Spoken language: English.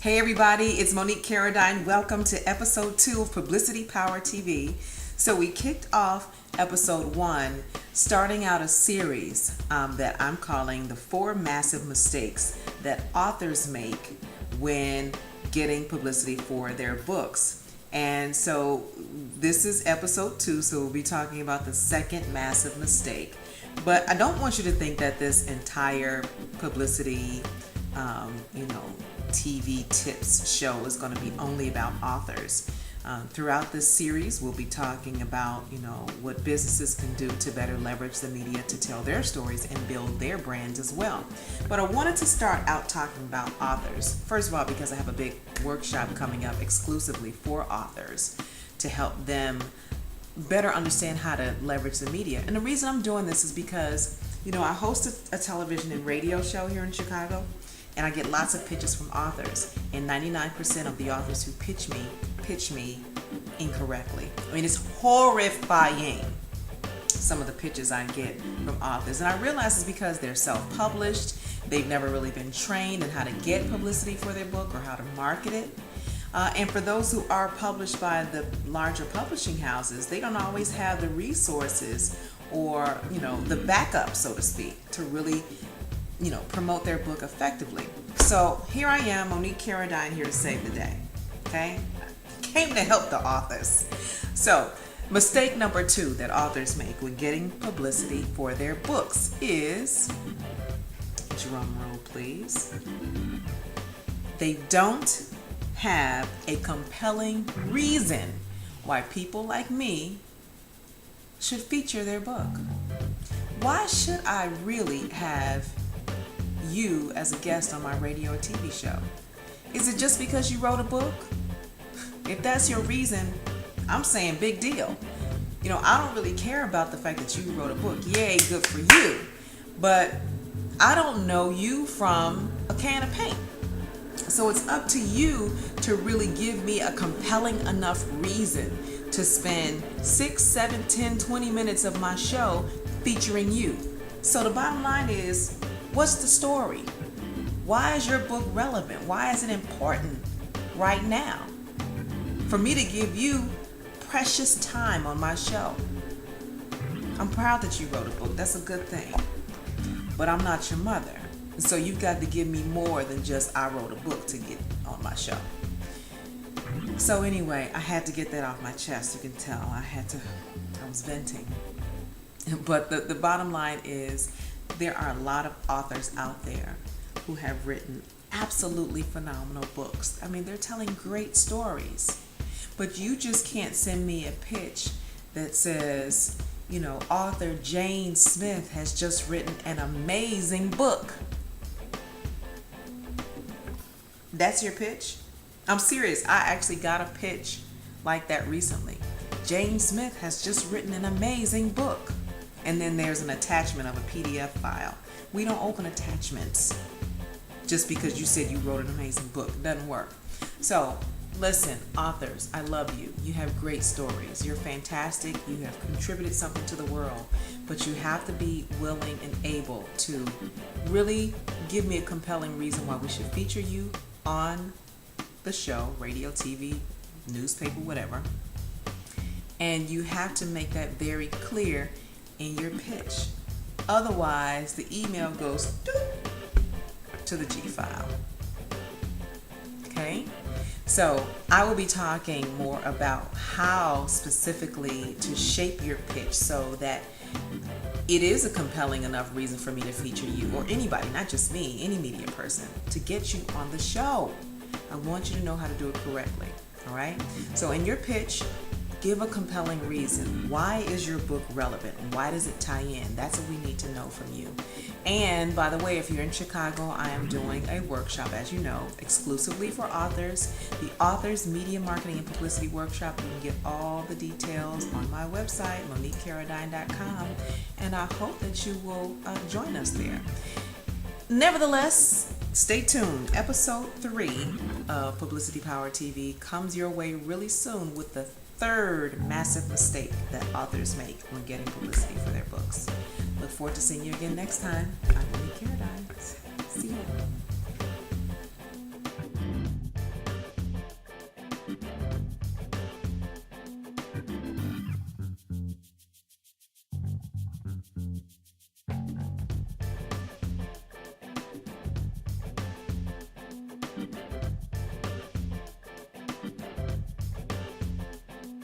Hey everybody, it's Monique Carradine. Welcome to episode 2 of Publicity Power TV. So we kicked off episode 1, starting out a series that I'm calling the 4 massive mistakes that authors make when getting publicity for their books. And so this is episode 2, so we'll be talking about the second massive mistake. But I don't want you to think that this entire publicity, TV tips show is going to be only about authors. Throughout this series, we'll be talking about, what businesses can do to better leverage the media to tell their stories and build their brands as well. But I wanted to start out talking about authors. First of all, because I have a big workshop coming up exclusively for authors to help them better understand how to leverage the media. And the reason I'm doing this is because, I host a television and radio show here in Chicago, and I get lots of pitches from authors, and 99% of the authors who pitch me incorrectly. I mean, it's horrifying, some of the pitches I get from authors. And I realize it's because they're self-published, they've never really been trained in how to get publicity for their book or how to market it. And for those who are published by the larger publishing houses, they don't always have the resources or, the backup, so to speak, to really promote their book effectively. So here I am, Monique Carradine, here to save the day. Okay? Came to help the authors. So, mistake number 2 that authors make when getting publicity for their books is, drum roll please, they don't have a compelling reason why people like me should feature their book. Why should I really have you as a guest on my radio or TV show? Is it just because you wrote a book? If that's your reason, I'm saying big deal. I don't really care about the fact that you wrote a book. Yay, good for you. But I don't know you from a can of paint. So it's up to you to really give me a compelling enough reason to spend 6, 7, 10, 20 minutes of my show featuring you. So the bottom line is, what's the story? Why is your book relevant? Why is it important right now? For me to give you precious time on my show. I'm proud that you wrote a book. That's a good thing. But I'm not your mother. So you've got to give me more than just I wrote a book to get on my show. So anyway, I had to get that off my chest. You can tell I was venting. But the bottom line is, there are a lot of authors out there who have written absolutely phenomenal books. I mean, they're telling great stories. But you just can't send me a pitch that says, author Jane Smith has just written an amazing book. That's your pitch? I'm serious. I actually got a pitch like that recently. Jane Smith has just written an amazing book. And then there's an attachment of a PDF file. We don't open attachments just because you said you wrote an amazing book. It doesn't work. So, listen, authors, I love you. You have great stories. You're fantastic. You have contributed something to the world. But you have to be willing and able to really give me a compelling reason why we should feature you on the show, radio, TV, newspaper, whatever. And you have to make that very clear in your pitch. Otherwise, the email goes to the G file. Okay? So I will be talking more about how specifically to shape your pitch so that it is a compelling enough reason for me to feature you, or anybody, not just me, any media person, to get you on the show. I want you to know how to do it correctly. All right? So in your pitch, give a compelling reason. Why is your book relevant? Why does it tie in? That's what we need to know from you. And by the way, if you're in Chicago, I am doing a workshop, as you know, exclusively for authors. The Authors Media Marketing and Publicity Workshop. You can get all the details on my website, MoniqueCarradine.com. And I hope that you will join us there. Nevertheless, stay tuned. Episode 3 of Publicity Power TV comes your way really soon with the 3rd massive mistake that authors make when getting publicity for their books. Look forward to seeing you again next time. I'm Monique Carradine. See you.